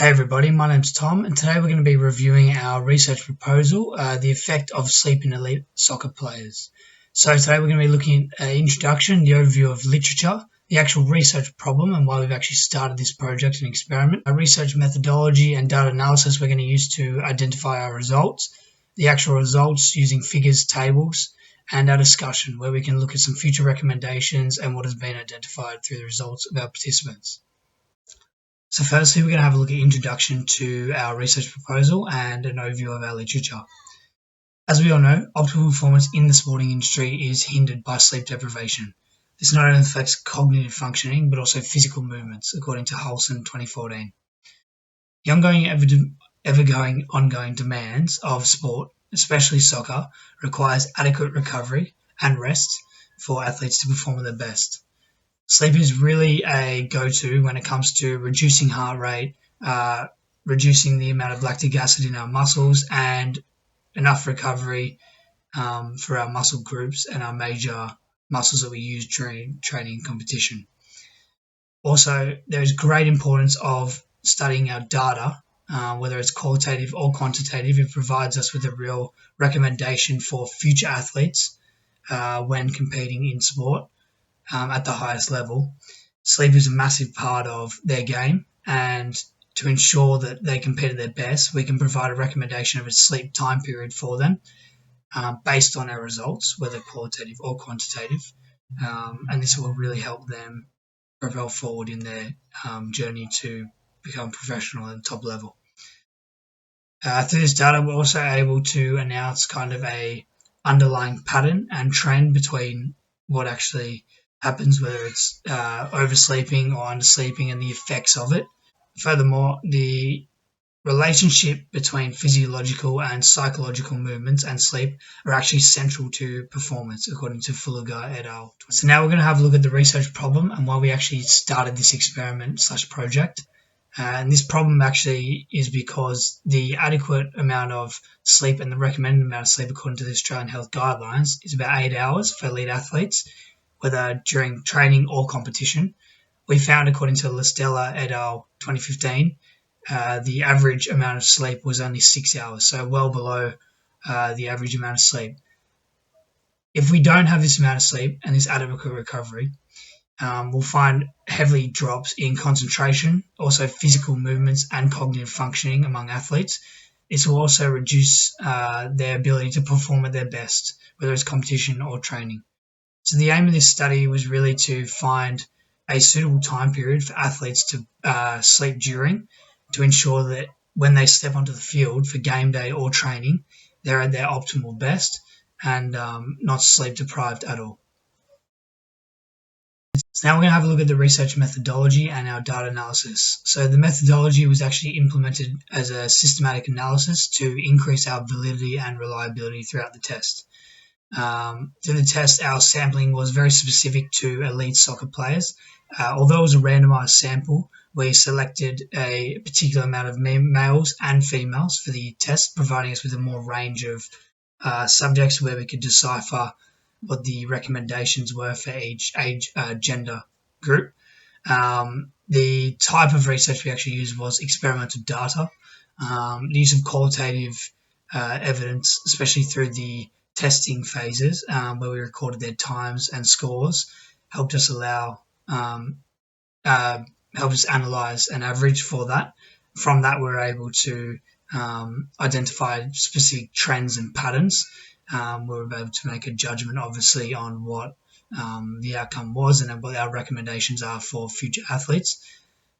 Hey everybody, my name's Tom, and today we're going to be reviewing our research proposal, the effect of sleep in elite soccer players. So today we're going to be looking at introduction, the overview of literature, the actual research problem and why we've actually started this project and experiment, our research methodology and data analysis we're going to use to identify our results, the actual results using figures, tables, and our discussion where we can look at some future recommendations and what has been identified through the results of our participants. So firstly, we're going to have a look at introduction to our research proposal and an overview of our literature. As we all know, optimal performance in the sporting industry is hindered by sleep deprivation. This not only affects cognitive functioning, but also physical movements, according to Hulson 2014. The ongoing demands of sport, especially soccer, requires adequate recovery and rest for athletes to perform at their best. Sleep is really a go-to when it comes to reducing heart rate, reducing the amount of lactic acid in our muscles, and enough recovery for our muscle groups and our major muscles that we use during training and competition. Also, there is great importance of studying our data, whether it's qualitative or quantitative. It provides us with a real recommendation for future athletes when competing in sport. At the highest level. Sleep is a massive part of their game, and to ensure that they compete at their best, we can provide a recommendation of a sleep time period for them based on our results, whether qualitative or quantitative, and this will really help them propel forward in their journey to become professional at the top level. Through this data, we're also able to announce kind of a underlying pattern and trend between what actually happens, whether it's oversleeping or undersleeping, and the effects of it. Furthermore, the relationship between physiological and psychological movements and sleep are actually central to performance, according to Fuluga et al. So now we're going to have a look at the research problem and why we actually started this experiment/project. And this problem actually is because the adequate amount of sleep and the recommended amount of sleep according to the Australian Health Guidelines is about 8 hours for elite athletes, whether during training or competition. We found, according to Listella et al. 2015, the average amount of sleep was only 6 hours, so well below the average amount of sleep. If we don't have this amount of sleep and this adequate recovery, we'll find heavily drops in concentration, also physical movements and cognitive functioning among athletes. This will also reduce their ability to perform at their best, whether it's competition or training. So the aim of this study was really to find a suitable time period for athletes to sleep during, to ensure that when they step onto the field for game day or training, they're at their optimal best and not sleep deprived at all. So now we're going to have a look at the research methodology and our data analysis. So the methodology was actually implemented as a systematic analysis to increase our validity and reliability throughout the test. Through the test, our sampling was very specific to elite soccer players. Although it was a randomized sample, we selected a particular amount of males and females for the test, providing us with a more range of subjects where we could decipher what the recommendations were for each age, gender group. The type of research we actually used was experimental data. The use of qualitative evidence, especially through the testing phases where we recorded their times and scores, helped us analyze an average for that. From that, we're able to identify specific trends and patterns. We were able to make a judgment, obviously, on what the outcome was and what our recommendations are for future athletes.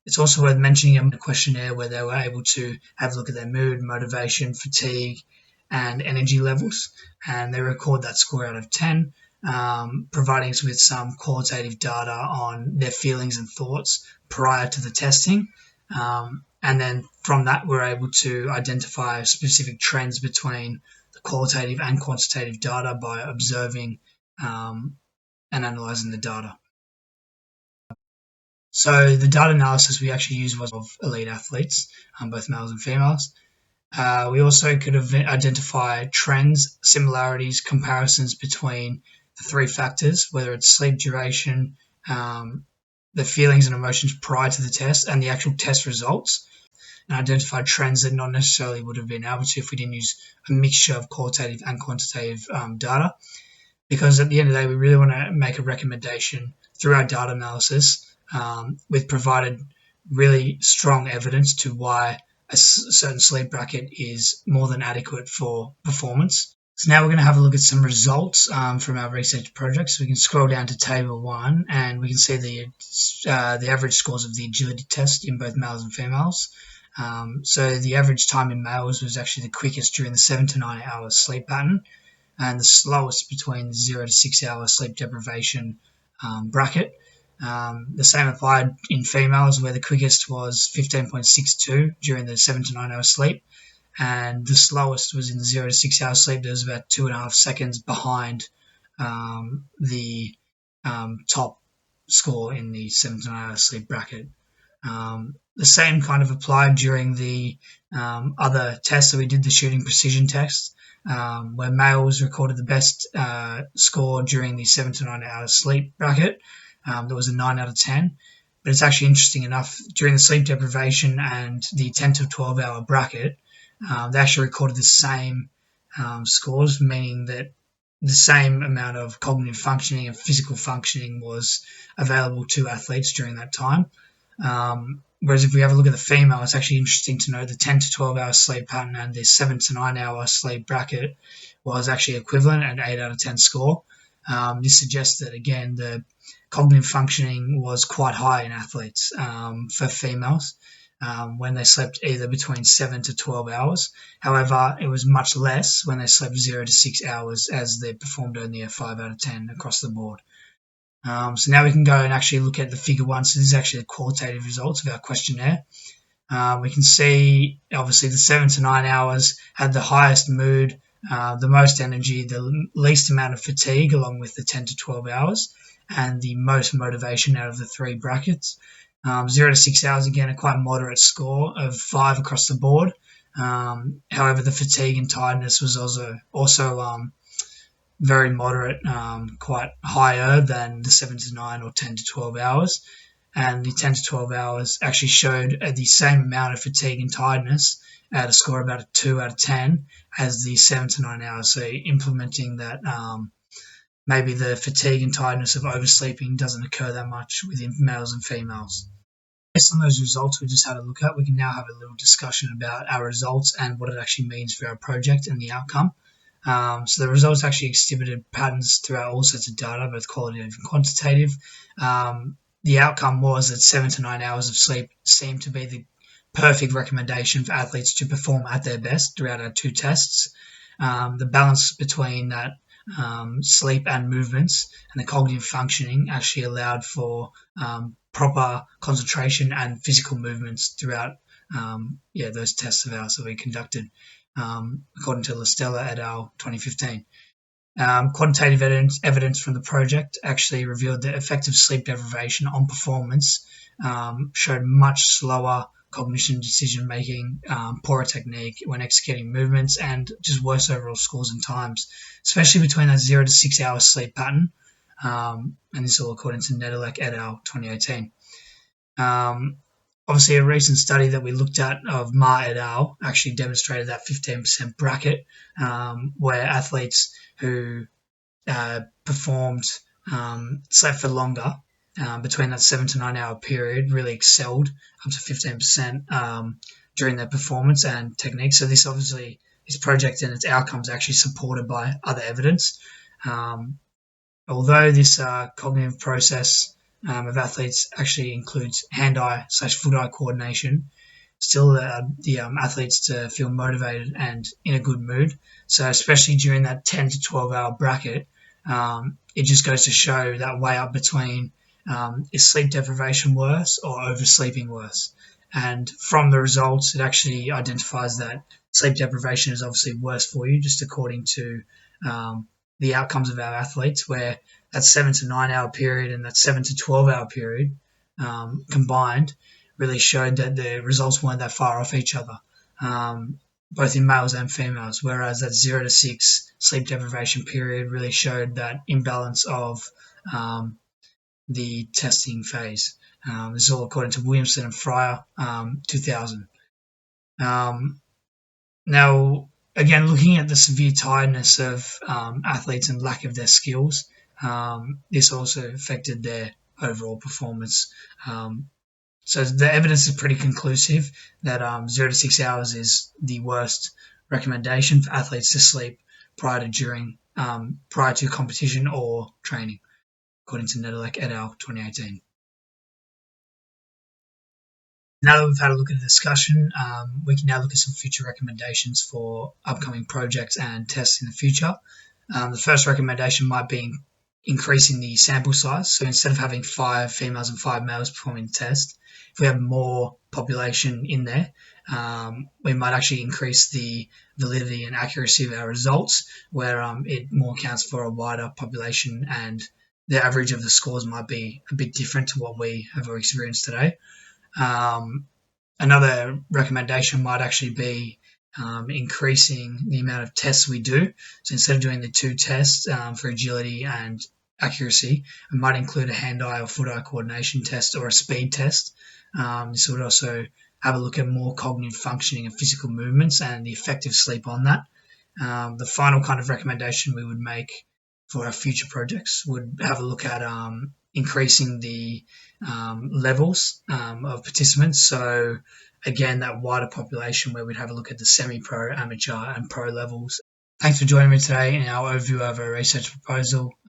It's also worth mentioning a questionnaire where they were able to have a look at their mood, motivation, fatigue, and energy levels, and they record that score out of 10, providing us with some qualitative data on their feelings and thoughts prior to the testing. And then from that, we're able to identify specific trends between the qualitative and quantitative data by observing and analyzing the data. So the data analysis we actually used was of elite athletes, both males and females. We also could identify trends, similarities, comparisons between the three factors, whether it's sleep duration, the feelings and emotions prior to the test, and the actual test results. and identify trends that not necessarily would have been able to if we didn't use a mixture of qualitative and quantitative data. Because at the end of the day, we really want to make a recommendation through our data analysis with provided really strong evidence to why a certain sleep bracket is more than adequate for performance. So now we're going to have a look at some results from our research project. So we can scroll down to table 1 and we can see the average scores of the agility test in both males and females. So the average time in males was actually the quickest during the 7 to 9 hours sleep pattern, and the slowest between the 0 to 6 hour sleep deprivation bracket. The same applied in females, where the quickest was 15.62 during the 7 to 9 hour sleep, and the slowest was in the 0 to 6 hour sleep. That was about 2.5 seconds behind the top score in the 7 to 9 hour sleep bracket. The same kind of applied during the other tests. So we did the shooting precision test, where males recorded the best score during the 7 to 9 hour sleep bracket. That was a 9 out of 10. But it's actually interesting enough, during the sleep deprivation and the 10 to 12 hour bracket, they actually recorded the same scores, meaning that the same amount of cognitive functioning and physical functioning was available to athletes during that time. Whereas if we have a look at the female, it's actually interesting to know the 10 to 12 hour sleep pattern and the 7 to 9 hour sleep bracket was actually equivalent at 8 out of 10 score. This suggests that, again, the cognitive functioning was quite high in athletes for females when they slept either between 7 to 12 hours. However, it was much less when they slept 0 to 6 hours, as they performed only a 5 out of 10 across the board. So now we can go and actually look at the figure 1. So this is actually the qualitative results of our questionnaire. We can see, obviously, the 7 to 9 hours had the highest mood, the most energy, the least amount of fatigue, along with the 10 to 12 hours, and the most motivation out of the 3 brackets. 0 to 6 hours, again, a quite moderate score of 5 across the board. However, the fatigue and tiredness was also very moderate, quite higher than the 7 to 9 or 10 to 12 hours. And the 10 to 12 hours actually showed the same amount of fatigue and tiredness at a score of about a 2 out of 10 as the 7 to 9 hours. So implementing that maybe the fatigue and tiredness of oversleeping doesn't occur that much within males and females. Based on those results we just had a look at, we can now have a little discussion about our results and what it actually means for our project and the outcome. So the results actually exhibited patterns throughout all sets of data, both qualitative and quantitative. The outcome was that 7 to 9 hours of sleep seemed to be the perfect recommendation for athletes to perform at their best throughout our 2 tests. The balance between that sleep and movements and the cognitive functioning actually allowed for proper concentration and physical movements throughout those tests of ours that we conducted, according to Listella et al. 2015. Quantitative evidence from the project actually revealed that effective sleep deprivation on performance showed much slower cognition, decision making, poorer technique when executing movements, and just worse overall scores and times, especially between that 0 to 6 hour sleep pattern. And this is all according to Nedelec et al. 2018. Obviously, a recent study that we looked at of Ma et al. Actually demonstrated that 15% bracket, where athletes who performed, slept for longer, between that 7 to 9 hour period, really excelled up to 15% during their performance and technique. So this obviously, this project and its outcomes are actually supported by other evidence. Although this cognitive process of athletes actually includes hand-eye/foot-eye coordination, still the athletes to feel motivated and in a good mood. So especially during that 10 to 12 hour bracket, it just goes to show that way up between is sleep deprivation worse or oversleeping worse? And from the results, it actually identifies that sleep deprivation is obviously worse for you, just according to the outcomes of our athletes, where that 7 to 9 hour period and that 7 to 12 hour period combined really showed that the results weren't that far off each other, both in males and females, whereas that 0 to 6 sleep deprivation period really showed that imbalance of the testing phase. This is all according to Williamson and Fryer, 2000. Um, Now, again, looking at the severe tiredness of athletes and lack of their skills, this also affected their overall performance. So the evidence is pretty conclusive that 0 to 6 hours is the worst recommendation for athletes to sleep prior to competition or training, according to Nedelec et al. 2018. Now that we've had a look at the discussion, we can now look at some future recommendations for upcoming projects and tests in the future. The first recommendation might be increasing the sample size. So instead of having 5 females and 5 males performing the test, if we have more population in there, we might actually increase the validity and accuracy of our results, where it more accounts for a wider population and the average of the scores might be a bit different to what we have experienced today. Um, Another recommendation might actually be increasing the amount of tests we do. So instead of doing the 2 tests for agility and accuracy, we might include a hand-eye or foot-eye coordination test or a speed test. This would also have a look at more cognitive functioning and physical movements and the effective sleep on that. The final kind of recommendation we would make for our future projects would have a look at increasing the levels of participants. So again, that wider population where we'd have a look at the semi-pro, amateur, and pro levels. Thanks for joining me today in our overview of our research proposal.